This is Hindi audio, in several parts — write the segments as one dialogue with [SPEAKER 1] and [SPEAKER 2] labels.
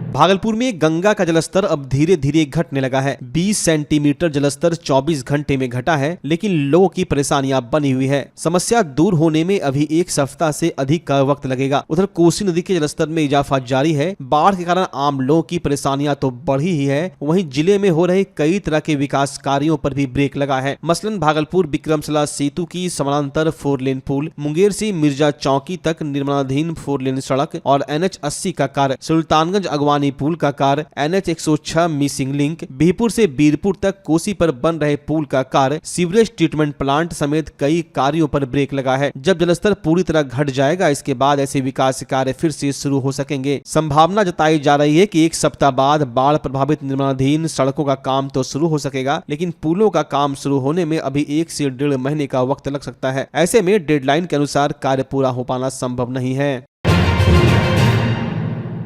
[SPEAKER 1] भागलपुर में गंगा का जलस्तर अब धीरे धीरे घटने लगा है। 20 सेंटीमीटर जलस्तर 24 घंटे में घटा है, लेकिन लोगों की परेशानियां बनी हुई है। समस्या दूर होने में अभी एक सप्ताह से अधिक का वक्त लगेगा। उधर कोसी नदी के जलस्तर में इजाफा जारी है। बाढ़ के कारण आम लोगों की परेशानियां तो बढ़ी ही है, वहीं जिले में हो रहे कई तरह के विकास कार्यों पर भी ब्रेक लगा है। मसलन भागलपुर विक्रमशिला सेतु की समानांतर 4 लेन पुल, मुंगेर से मिर्जा चौकी तक निर्माणाधीन 4 लेन सड़क और NH 80 का कार्य, सुल्तानगंज अगवानी पुल का कार्य, NH 106 मिसिंग लिंक, बिहपुर से बीरपुर तक कोसी पर बन रहे पुल का कार्य, सीवरेज ट्रीटमेंट प्लांट समेत कई कार्यों पर ब्रेक लगा है। जब जलस्तर पूरी तरह घट जाएगा, इसके बाद ऐसे विकास कार्य फिर से शुरू हो सकेंगे। संभावना जताई जा रही है कि एक सप्ताह बाद बाढ़ प्रभावित निर्माणाधीन सड़कों का काम तो शुरू हो सकेगा, लेकिन पुलों का काम शुरू होने में अभी 1 से 1.5 महीने का वक्त लग सकता है। ऐसे में डेडलाइन के अनुसार कार्य पूरा हो पाना संभव नहीं है।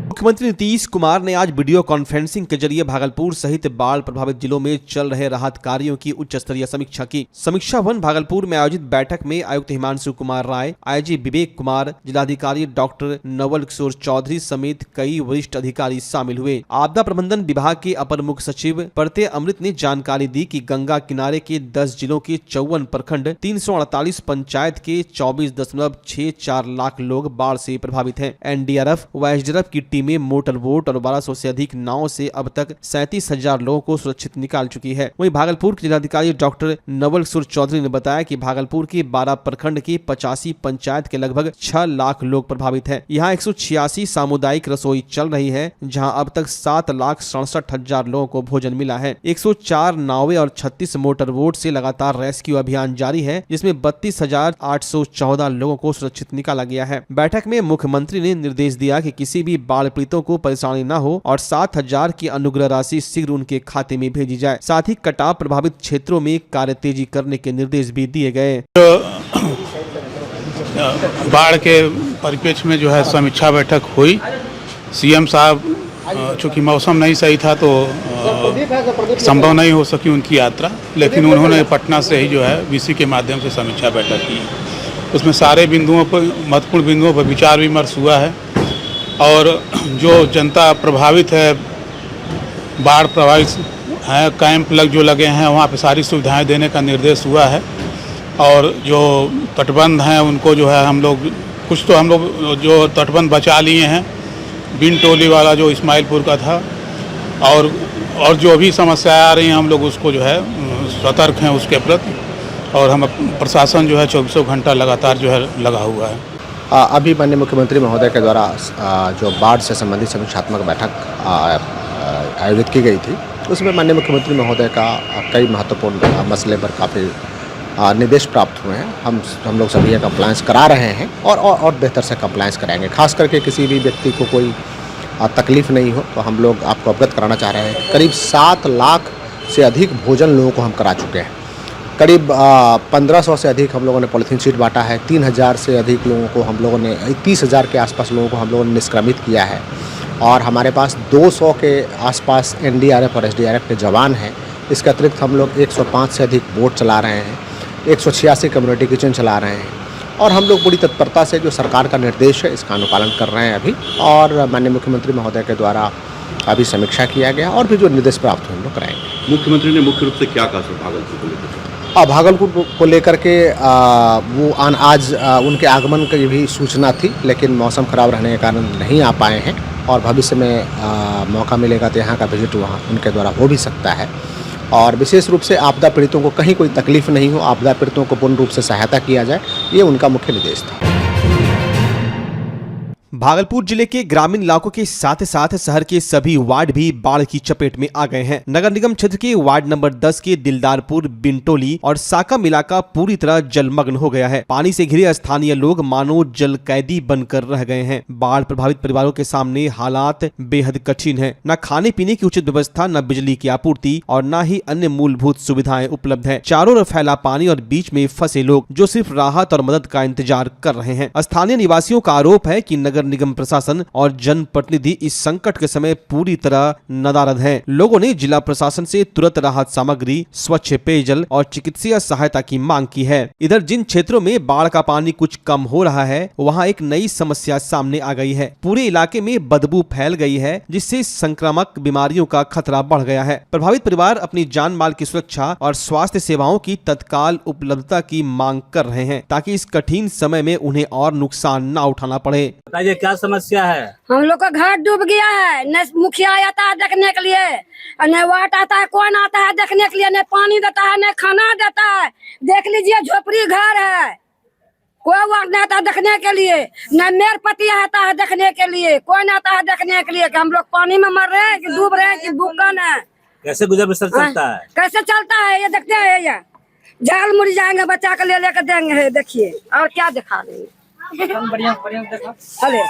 [SPEAKER 1] मुख्यमंत्री नीतीश कुमार ने आज वीडियो कॉन्फ्रेंसिंग के जरिए भागलपुर सहित बाढ़ प्रभावित जिलों में चल रहे राहत कार्यों की उच्च स्तरीय समीक्षा की। समीक्षा वन भागलपुर में आयोजित बैठक में आयुक्त हिमांशु कुमार राय, IG विवेक कुमार, जिलाधिकारी डॉक्टर नवल किशोर चौधरी समेत कई वरिष्ठ अधिकारी शामिल हुए। आपदा प्रबंधन विभाग के अपर मुख्य सचिव प्रत्यय अमृत ने जानकारी दी कि गंगा किनारे के 10 जिलों के 54 प्रखंड, 348 पंचायत के 24.64 लाख लोग बाढ़ से प्रभावित हैं। NDRF व SDRF की टीमें मोटर बोट और 1200 से अधिक नावों से अब तक 37,000 लोगों को सुरक्षित निकाल चुकी है। वहीं भागलपुर के जिलाधिकारी डॉक्टर नवल किशोर चौधरी ने बताया कि भागलपुर के 12 प्रखंड की 85 पंचायत के लगभग 6 लाख लोग प्रभावित हैं। यहाँ 186 सामुदायिक रसोई चल रही है, जहाँ अब तक 7,67,000 लोगों को भोजन मिला है। 104 नावें और 36 मोटर बोट से लगातार रेस्क्यू अभियान जारी है, जिसमें 32,814 लोगों को सुरक्षित निकाला गया है। बैठक में मुख्यमंत्री ने निर्देश दिया कि किसी भी बाढ़ पीड़ितों को परेशानी न हो और 7,000 की अनुग्रह राशि शीघ्र उनके खाते में भेजी जाए। साथ ही कटाव प्रभावित क्षेत्रों में कार्य तेजी करने के निर्देश भी दिए गए।
[SPEAKER 2] बाढ़ के परिप्रेक्ष्य में जो है समीक्षा बैठक हुई। CM साहब, चूँकि मौसम नहीं सही था तो संभव नहीं हो सकी उनकी यात्रा, लेकिन उन्होंने पटना से ही जो है VC के माध्यम से समीक्षा बैठक की। उसमें सारे बिंदुओं पर, महत्वपूर्ण बिंदुओं पर विचार विमर्श हुआ है और जो जनता प्रभावित है, बाढ़ प्रभावित है, कैंप जो लगे हैं वहाँ पे सारी सुविधाएं देने का निर्देश हुआ है। और जो तटबंध हैं उनको जो है हम लोग जो तटबंध बचा लिए हैं, बिन टोली वाला जो इस्माइलपुर का था, और जो भी समस्याएं आ रही हैं हम लोग उसको जो है सतर्क हैं उसके प्रति, और हम प्रशासन जो है 24 घंटा लगातार जो है लगा हुआ है।
[SPEAKER 3] अभी माननीय मुख्यमंत्री महोदय के द्वारा जो बाढ़ से संबंधित समीक्षात्मक बैठक आयोजित की गई थी, उसमें माननीय मुख्यमंत्री महोदय का कई महत्वपूर्ण मसले पर काफ़ी निर्देश प्राप्त हुए हैं। हम लोग सभी कंप्लायंस करा रहे हैं और बेहतर से कंप्लायंस कराएंगे। खास करके किसी भी व्यक्ति को कोई तकलीफ नहीं हो तो हम लोग आपको अवगत कराना चाह रहे हैं। करीब 7 लाख से अधिक भोजन लोगों को हम करा चुके हैं। करीब 1500 से अधिक हम लोगों ने पॉलीथीन शीट बांटा है। 3000 से अधिक लोगों को हम लोगों ने 30,000 के आसपास लोगों को हम लोगों ने निष्क्रमित किया है। और हमारे पास 200 के आसपास NDRF और SDRF के जवान हैं। इसके अतिरिक्त हम लोग 105 से अधिक बोट चला रहे हैं, 186 कम्युनिटी किचन चला रहे हैं, और हम लोग पूरी तत्परता से जो सरकार का निर्देश है इसका अनुपालन कर रहे हैं अभी। और माननीय मुख्यमंत्री महोदय के द्वारा अभी समीक्षा किया गया और भी जो निर्देश प्राप्त हुए हम लोग कराएंगे।
[SPEAKER 4] मुख्यमंत्री ने मुख्य रूप से क्या कहा सर भागलपुर को लेकर?
[SPEAKER 3] भागलपुर को लेकर के आज उनके आगमन की भी सूचना थी, लेकिन मौसम खराब रहने के कारण नहीं आ पाए हैं, और भविष्य में मौका मिलेगा तो यहाँ का विजिट वहाँ उनके द्वारा हो भी सकता है। और विशेष रूप से आपदा पीड़ितों को कहीं कोई तकलीफ नहीं हो, आपदा पीड़ितों को पूर्ण रूप से सहायता किया जाए, ये उनका मुख्य निर्देश था।
[SPEAKER 1] भागलपुर जिले के ग्रामीण इलाकों के साथ साथ शहर के सभी वार्ड भी बाढ़ की चपेट में आ गए हैं। नगर निगम क्षेत्र के वार्ड नंबर 10 के दिलदारपुर, बिंटोली और साकम इलाका पूरी तरह जलमग्न हो गया है। पानी से घिरे स्थानीय लोग मानो जल कैदी बनकर रह गए हैं। बाढ़ प्रभावित परिवारों के सामने हालात बेहद कठिन है। न खाने पीने की उचित व्यवस्था, न बिजली की आपूर्ति और न ही अन्य मूलभूत सुविधाएं उपलब्ध है। चारों ओर फैला पानी और बीच में फंसे लोग जो सिर्फ राहत और मदद का इंतजार कर रहे हैं। स्थानीय निवासियों का आरोप है कि नगर नगर निगम प्रशासन और जनप्रतिनिधि इस संकट के समय पूरी तरह नदारद हैं। लोगों ने जिला प्रशासन से तुरंत राहत सामग्री, स्वच्छ पेयजल और चिकित्सीय सहायता की मांग की है। इधर जिन क्षेत्रों में बाढ़ का पानी कुछ कम हो रहा है, वहां एक नई समस्या सामने आ गई है। पूरे इलाके में बदबू फैल गई है, जिससे संक्रामक बीमारियों का खतरा बढ़ गया है। प्रभावित परिवार अपनी जान माल की सुरक्षा और स्वास्थ्य सेवाओं की तत्काल उपलब्धता की मांग कर रहे हैं, ताकि इस कठिन समय में उन्हें और नुकसान न उठाना पड़े।
[SPEAKER 5] बताइए क्या समस्या है?
[SPEAKER 6] हम लोग का घर डूब गया है, न मुखिया आता है देखने के लिए, न वाट आता है, कौन आता है देखने के लिए, न पानी देता है, न खाना देता है। देख लीजिए झोपड़ी घर है, कोई वाट नहीं आता देखने के लिए, न मेर पति आता है देखने के लिए, कोई नहीं आता है देखने के लिए कि हम लोग पानी में मर रहे हैं कि डूब रहे हैं कि भूखन है।
[SPEAKER 5] कैसे गुजर बसर चलता है?
[SPEAKER 6] कैसे चलता है ये देखते हैं, ये झाल मुड़ जाएंगे, बच्चा को ले लेकर देंगे। देखिए और क्या दिखा देंगे। अरे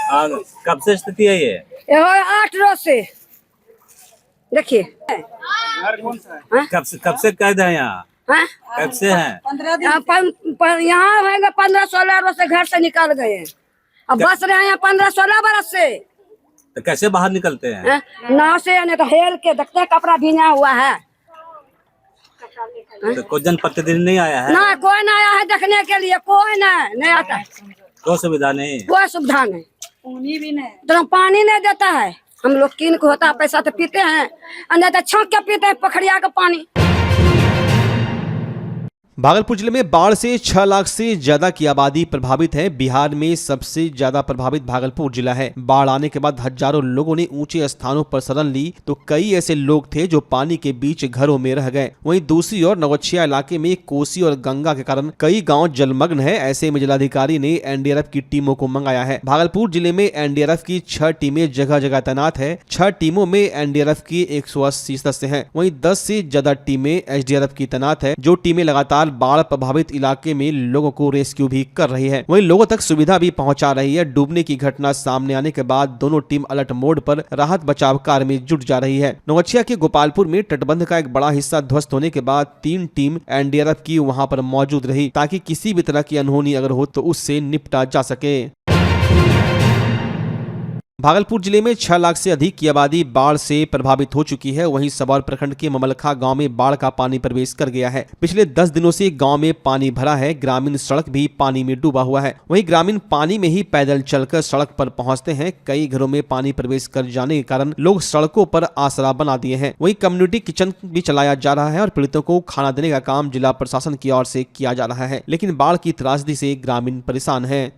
[SPEAKER 5] कब से स्थिति है ये?
[SPEAKER 6] 8 रोज से देखिए।
[SPEAKER 5] कब से कैद है यहाँ? कब से हैं?
[SPEAKER 6] यहाँ है 15-16 रोज से घर से निकल गए। अब बस रहे हैं 15-16 बरस से।
[SPEAKER 5] तो कैसे बाहर निकलते हैं?
[SPEAKER 6] नाव से, नहीं तो हेल के देखते हैं, कपड़ा भींगा हुआ है।
[SPEAKER 5] तो कोई जनप्रतिनिधि नहीं आया है?
[SPEAKER 6] ना कोई नहीं आया है देखने के लिए, कोई नहीं आता है।
[SPEAKER 5] कोई सुविधा नहीं?
[SPEAKER 6] कोई सुविधा नहीं, पानी भी नहीं, तो पानी नहीं देता है। हम लोग किन को होता है पैसा तो पीते हैं, नहीं तो छौंक के पीते हैं पोखरिया का पानी।
[SPEAKER 1] भागलपुर जिले में बाढ़ से 6 लाख से ज्यादा की आबादी प्रभावित है। बिहार में सबसे ज्यादा प्रभावित भागलपुर जिला है। बाढ़ आने के बाद हजारों लोगों ने ऊंचे स्थानों पर शरण ली, तो कई ऐसे लोग थे जो पानी के बीच घरों में रह गए। वहीं दूसरी ओर नवगछिया इलाके में कोसी और गंगा के कारण कई गांव जलमग्न है। ऐसे में जिलाधिकारी ने एनडीआरएफ की टीमों को मंगाया है। भागलपुर जिले में एनडीआरएफ की 6 टीमें जगह जगह तैनात है। 6 टीमों में एनडीआरएफ की 180 सदस्य हैं। वहीं 10 से ज्यादा टीमें एसडीआरएफ की तैनात है, जो टीमें लगातार बाढ़ प्रभावित इलाके में लोगों को रेस्क्यू भी कर रही है। वहीं लोगों तक सुविधा भी पहुंचा रही है। डूबने की घटना सामने आने के बाद दोनों टीम अलर्ट मोड पर राहत बचाव कार्य में जुट जा रही है। नवगछिया के गोपालपुर में तटबंध का एक बड़ा हिस्सा ध्वस्त होने के बाद 3 टीम एनडीआरएफ की वहां पर मौजूद रही, ताकि किसी भी तरह की अनहोनी अगर हो तो उससे निपटा जा सके। भागलपुर जिले में 6 लाख से अधिक की आबादी बाढ़ से प्रभावित हो चुकी है। वहीं सबौर प्रखंड के ममलखा गांव में बाढ़ का पानी प्रवेश कर गया है। पिछले 10 दिनों से गांव में पानी भरा है। ग्रामीण सड़क भी पानी में डूबा हुआ है। वहीं ग्रामीण पानी में ही पैदल चलकर सड़क पर पहुंचते हैं। कई घरों में पानी प्रवेश कर जाने के कारण लोग सड़कों पर आसरा बना दिए हैं। वहीं कम्युनिटी किचन भी चलाया जा रहा है और पीड़ितों को खाना देने का काम जिला प्रशासन की ओर से किया जा रहा है। लेकिन बाढ़ की त्रासदी से ग्रामीण परेशान है।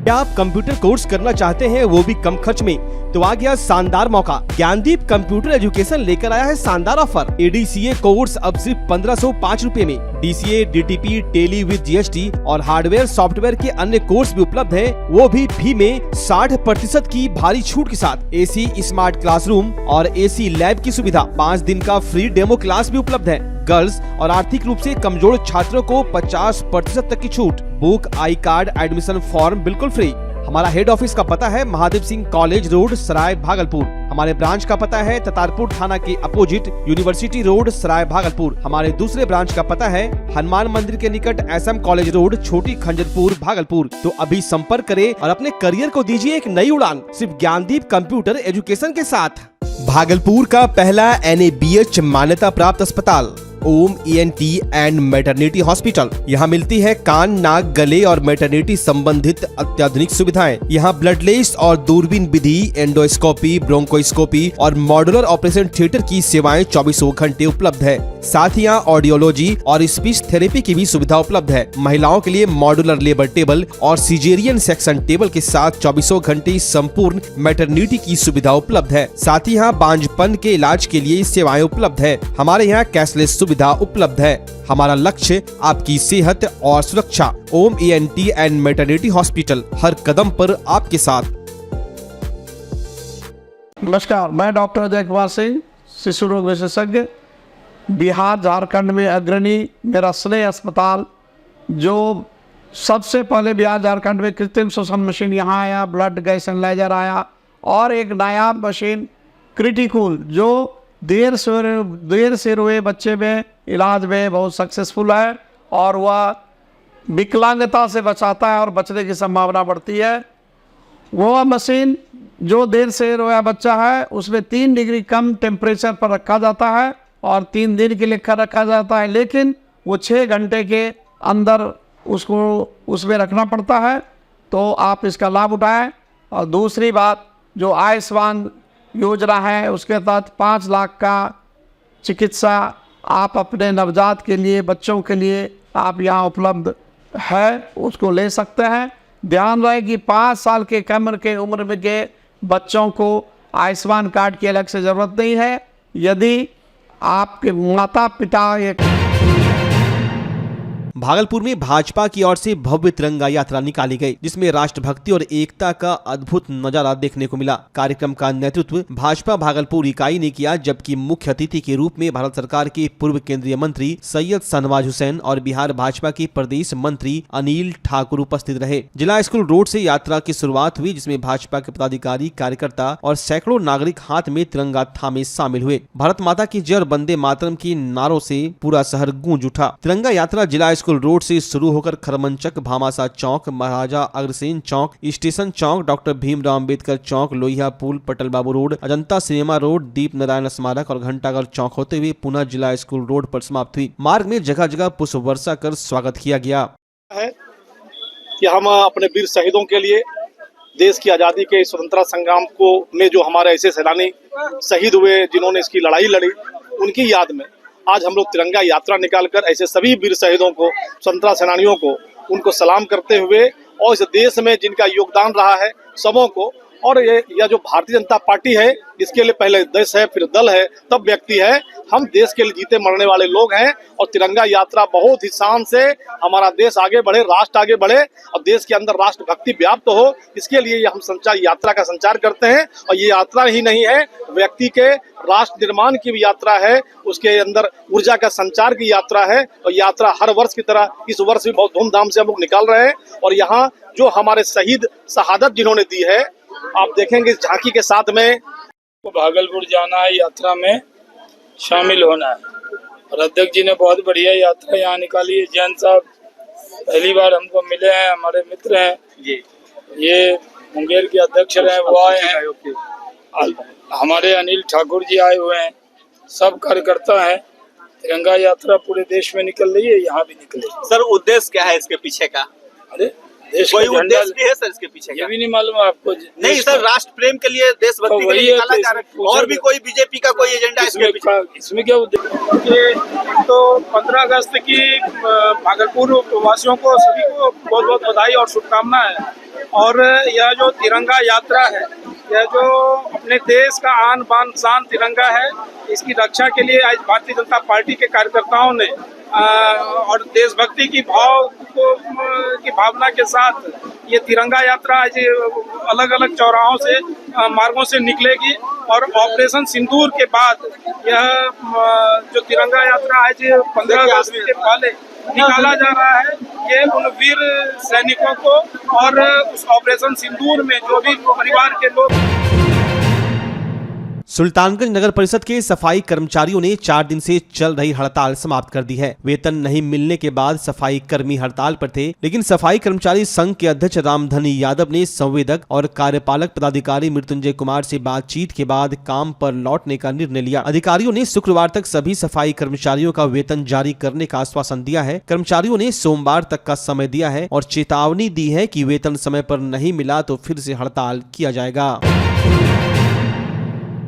[SPEAKER 1] क्या आप कंप्यूटर कोर्स करना चाहते हैं, वो भी कम खर्च में? तो आ गया शानदार मौका। ज्ञानदीप कंप्यूटर एजुकेशन लेकर आया है शानदार ऑफर। एडीसीए कोर्स अब सिर्फ 1505 रुपए में। DCA, DTP, Tally with GST और हार्डवेयर सॉफ्टवेयर के अन्य कोर्स भी उपलब्ध है, वो भी फी में 60% की भारी छूट के साथ। एसी स्मार्ट क्लासरूम और एसी लैब की सुविधा, 5 दिन का फ्री डेमो क्लास भी उपलब्ध है। गर्ल्स और आर्थिक रूप से कमजोर छात्रों को 50% तक की छूट। Book, I card, admission form बिल्कुल फ्री। हमारा हेड ऑफिस का पता है महादेव सिंह कॉलेज रोड, सराय भागलपुर। हमारे ब्रांच का पता है ततारपुर थाना के अपोजिट यूनिवर्सिटी रोड, सराय भागलपुर। हमारे दूसरे ब्रांच का पता है हनुमान मंदिर के निकट एसएम कॉलेज रोड, छोटी खंजरपुर, भागलपुर। तो अभी संपर्क करें और अपने करियर को दीजिए एक नई उड़ान, सिर्फ ज्ञानदीप कंप्यूटर एजुकेशन के साथ। भागलपुर का पहला NABH मान्यता प्राप्त अस्पताल ओम ENT एंड मैटरनिटी हॉस्पिटल। यहाँ मिलती है कान, नाक, गले और मैटरनिटी संबंधित अत्याधुनिक सुविधाएं। यहाँ ब्लडलेस और दूरबीन विधि, एंडोस्कोपी, ब्रोंकोस्कोपी और मॉड्यूलर ऑपरेशन थिएटर की सेवाएं 24 घंटे उपलब्ध है। साथ ही यहाँ ऑडियोलॉजी और स्पीच थेरेपी की भी सुविधा उपलब्ध है। महिलाओं के लिए मॉड्यूलर लेबर टेबल और सिजेरियन सेक्शन टेबल के साथ 24 घंटे संपूर्ण मैटरनिटी की सुविधा उपलब्ध है। साथ ही यहाँ बांझपन के इलाज के लिए सेवाएं उपलब्ध है। हमारे यहाँ कैशलेस सुविधा उपलब्ध है। हमारा लक्ष्य आपकी सेहत और सुरक्षा। ओम ENT एंड मैटरनिटी हॉस्पिटल, हर कदम पर आपके साथ।
[SPEAKER 7] नमस्कार, मैं डॉक्टर अजय कुमार सिंह, शिशु रोग विशेषज्ञ, बिहार झारखंड में अग्रणी मेरा स्नेह अस्पताल, जो सबसे पहले बिहार झारखंड में कृत्रिम श्वसन मशीन यहाँ आया, ब्लड गैस एनालाइजर आया, और एक नायाब मशीन क्रिटिकल जो देर से रोए बच्चे में इलाज में बहुत सक्सेसफुल है, और वह विकलांगता से बचाता है और बचने की संभावना बढ़ती है। वो मशीन जो देर से रोया बच्चा है उसमें 3 डिग्री कम टेम्परेचर पर रखा जाता है और 3 दिन के लिए रखा जाता है, लेकिन वो 6 घंटे के अंदर उसको उसमें रखना पड़ता है। तो आप इसका लाभ उठाएं। और दूसरी बात, जो आयुष्मान योजना है उसके तहत 5 लाख का चिकित्सा आप अपने नवजात के लिए, बच्चों के लिए आप यहाँ उपलब्ध है, उसको ले सकते हैं। ध्यान रहे कि 5 साल के कम के उम्र में के बच्चों को आयुष्मान कार्ड की अलग से ज़रूरत नहीं है। यदि आपके माता पिता एक
[SPEAKER 1] भागलपुर में भाजपा की ओर से भव्य तिरंगा यात्रा निकाली गई, जिसमें राष्ट्रभक्ति और एकता का अद्भुत नजारा देखने को मिला। कार्यक्रम का नेतृत्व भाजपा भागलपुर इकाई ने किया, जबकि मुख्य अतिथि के रूप में भारत सरकार के पूर्व केंद्रीय मंत्री सैयद शाहनवाज हुसैन और बिहार भाजपा के प्रदेश मंत्री अनिल ठाकुर उपस्थित रहे। जिला स्कूल रोड से यात्रा की शुरुआत हुई, जिसमें भाजपा के पदाधिकारी, कार्यकर्ता और सैकड़ों नागरिक हाथ में तिरंगा थामे शामिल हुए। भारत माता की जय और वंदे मातरम के नारों से पूरा शहर गूंज उठा। तिरंगा यात्रा जिला स्कूल रोड से शुरू होकर खरमंचक, भामासा चौक, महाराजा अग्रसेन चौक, स्टेशन चौक, डॉक्टर भीमराव अंबेडकर चौक, लोहिया पुल, पटल बाबू रोड, अजंता सिनेमा रोड, दीप नारायण स्मारक और घंटाघर चौक होते हुए पुनः जिला स्कूल रोड पर समाप्त हुई। मार्ग में जगह जगह पुष्प वर्षा कर स्वागत किया गया
[SPEAKER 8] है कि हम अपने वीर शहीदों के लिए, देश की आज़ादी के स्वतंत्रता संग्राम को में जो हमारे ऐसे सैलानी शहीद हुए जिन्होंने इसकी लड़ाई लड़ी, उनकी याद में आज हम लोग तिरंगा यात्रा निकालकर ऐसे सभी वीर शहीदों को, स्वतंत्रता सेनानियों को, उनको सलाम करते हुए और इस देश में जिनका योगदान रहा है सबों को, और यह जो भारतीय जनता पार्टी है इसके लिए पहले देश है, फिर दल है, तब व्यक्ति है। हम देश के लिए जीते मरने वाले लोग हैं और तिरंगा यात्रा बहुत ही शान से हमारा देश आगे बढ़े, राष्ट्र आगे बढ़े और देश के अंदर राष्ट्र भक्ति व्याप्त हो, इसके लिए हम संचार यात्रा का संचार करते हैं। और ये यात्रा ही नहीं है, व्यक्ति के राष्ट्र निर्माण की भी यात्रा है, उसके अंदर ऊर्जा का संचार की यात्रा है। और यात्रा हर वर्ष की तरह इस वर्ष भी बहुत धूमधाम से हम लोग निकाल रहे हैं। और यहाँ जो हमारे शहीद शहादत जिन्होंने दी है, आप देखेंगे इस झांकी के साथ में
[SPEAKER 9] भागलपुर जाना है, यात्रा में शामिल होना है। और अध्यक्ष जी ने बहुत बढ़िया यात्रा यहाँ निकाली है। जैन साहब पहली बार हमको मिले हैं, हमारे मित्र हैं ये मुंगेर के अध्यक्ष रहे, वो आए हैं। हमारे अनिल ठाकुर जी आए हुए हैं, सब कार्यकर्ता हैं। तिरंगा यात्रा पूरे देश में निकल रही है, यहाँ भी निकले।
[SPEAKER 10] सर उद्देश्य क्या है इसके पीछे का?
[SPEAKER 9] अरे देश
[SPEAKER 10] कोई उद्देश्य भी है सर इसके पीछे का?
[SPEAKER 9] ये भी नहीं मालूम आपको?
[SPEAKER 10] नहीं सर, राष्ट्र प्रेम के लिए, देशभक्ति के लिए निकाला जा रहा है। और भी कोई बीजेपी का कोई एजेंडा इसके पीछे?
[SPEAKER 9] इसमें क्या उद्देश्य?
[SPEAKER 8] तो 15 अगस्त की भागलपुर वासियों को सभी को बहुत बहुत बधाई और शुभकामनाएं। और यह जो तिरंगा यात्रा है, यह जो अपने देश का आन बान शान तिरंगा है, इसकी रक्षा के लिए आज भारतीय जनता पार्टी के कार्यकर्ताओं ने और देशभक्ति की भावना के साथ ये तिरंगा यात्रा आज अलग अलग चौराहों से, मार्गों से निकलेगी। और ऑपरेशन सिंदूर के बाद यह जो तिरंगा यात्रा आज 15 अगस्त के पहले निकाला जा रहा है, ये उन वीर सैनिकों को और उस ऑपरेशन सिंदूर में जो भी परिवार के लोग।
[SPEAKER 1] सुल्तानगंज नगर परिषद के सफाई कर्मचारियों ने 4 दिन से चल रही हड़ताल समाप्त कर दी है। वेतन नहीं मिलने के बाद सफाई कर्मी हड़ताल पर थे, लेकिन सफाई कर्मचारी संघ के अध्यक्ष रामधनी यादव ने संवेदक और कार्यपालक पदाधिकारी मृत्युंजय कुमार से बातचीत के बाद काम पर लौटने का निर्णय लिया। अधिकारियों ने शुक्रवार तक सभी सफाई कर्मचारियों का वेतन जारी करने का आश्वासन दिया है। कर्मचारियों ने सोमवार तक का समय दिया है और चेतावनी दी है कि वेतन समय पर नहीं मिला तो फिर से हड़ताल किया जाएगा।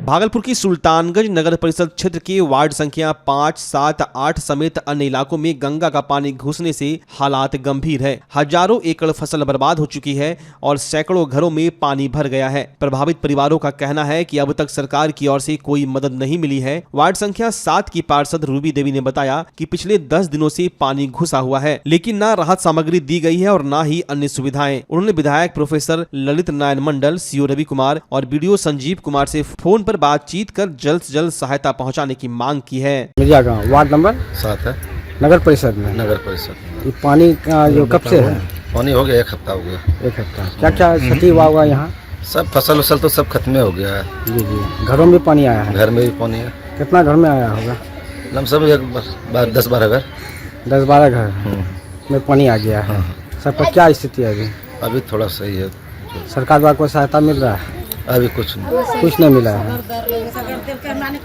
[SPEAKER 1] भागलपुर की सुल्तानगंज नगर परिषद क्षेत्र के वार्ड संख्या 5, 7, 8 समेत अन्य इलाकों में गंगा का पानी घुसने से हालात गंभीर है। हजारों एकड़ फसल बर्बाद हो चुकी है और सैकड़ों घरों में पानी भर गया है। प्रभावित परिवारों का कहना है कि अब तक सरकार की ओर से कोई मदद नहीं मिली है। वार्ड संख्या 7 की पार्षद रूबी देवी ने बताया कि पिछले 10 दिनों से पानी घुसा हुआ है, लेकिन न राहत सामग्री दी गई है और न ही अन्य सुविधाएं। उन्होंने विधायक प्रोफेसर ललित नारायण मंडल, सीओ रवि कुमार और बीडीओ संजीव कुमार से फोन पर बातचीत कर जल्द से जल्द सहायता पहुंचाने की मांग की है।
[SPEAKER 11] मिर्जा गाँव वार्ड नंबर
[SPEAKER 12] 7 है,
[SPEAKER 11] नगर परिषद में।
[SPEAKER 12] नगर परिषद
[SPEAKER 11] ये पानी का जो कब से है?
[SPEAKER 12] पानी हो गया 1 हफ्ता हो गया।
[SPEAKER 11] 1 हफ्ता। क्या क्या क्षति हुआ होगा यहाँ?
[SPEAKER 12] सब फसल उसल तो सब खत्म हो गया है।
[SPEAKER 11] जी जी। घरों में पानी आया है?
[SPEAKER 12] घर में भी पानी है।
[SPEAKER 11] कितना घर में आया होगा?
[SPEAKER 12] हम सब 10-12 घर।
[SPEAKER 11] 10-12 घर। में पानी आ गया है। सबका क्या स्थिति है अभी?
[SPEAKER 12] अभी थोड़ा सही है।
[SPEAKER 11] सरकार द्वारा कोई सहायता मिल रहा है?
[SPEAKER 12] अभी कुछ नहीं,
[SPEAKER 11] कुछ नहीं मिला है।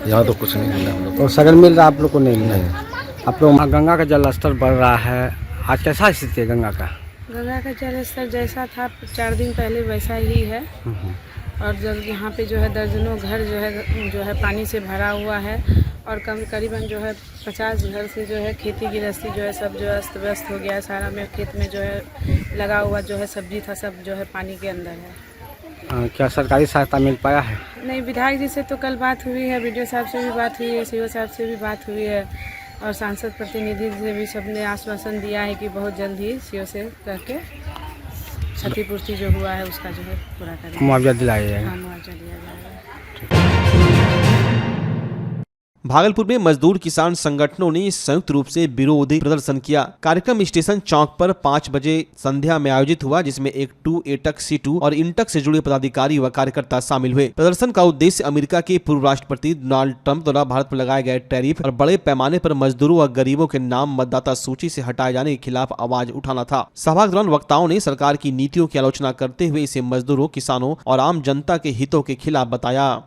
[SPEAKER 12] यहाँ तो कुछ नहीं मिला हम लोग।
[SPEAKER 11] तो सगन मिल रहा है, आप लोग को नहीं मिला है? आप लोग गंगा का जल स्तर बढ़ रहा है, आज कैसा स्थिति है गंगा का?
[SPEAKER 13] गंगा का जल स्तर जैसा था 4 दिन पहले वैसा ही है। और जब यहाँ पे जो है दर्जनों घर जो है पानी से भरा हुआ है और करीबन जो है 50 घर से जो है खेती गृहस्थी जो है सब जो है अस्त व्यस्त हो गया है। सारा में खेत में जो है लगा हुआ जो है सब्जी था सब जो है पानी के अंदर है।
[SPEAKER 11] क्या सरकारी सहायता मिल पाया है?
[SPEAKER 13] नहीं, विधायक जी से तो कल बात हुई है, बीडीओ साहब से भी बात हुई है, सीओ साहब से भी बात हुई है और सांसद प्रतिनिधि से भी सबने आश्वासन दिया है कि बहुत जल्द ही सीओ से करके क्षतिपूर्ति जो हुआ है उसका जो है पूरा करेंगे,
[SPEAKER 11] मुआवजा दिलाया जाएगा।
[SPEAKER 13] हाँ, मुआवजा दिया जाएगा।
[SPEAKER 1] भागलपुर में मजदूर किसान संगठनों ने संयुक्त रूप से विरोध प्रदर्शन किया। कार्यक्रम स्टेशन चौक पर 5 बजे संध्या में आयोजित हुआ, जिसमें एक एटक C2 और इंटक से जुड़े पदाधिकारी व कार्यकर्ता शामिल हुए। प्रदर्शन का उद्देश्य अमेरिका के पूर्व राष्ट्रपति डोनाल्ड ट्रंप द्वारा भारत पर लगाए गए टैरिफ और बड़े पैमाने पर मजदूरों व गरीबों के नाम मतदाता सूची से हटाए जाने के खिलाफ आवाज उठाना था। सभा के दौरान वक्ताओं ने सरकार की नीतियों की आलोचना करते हुए इसे मजदूरों, किसानों और आम जनता के हितों के खिलाफ बताया।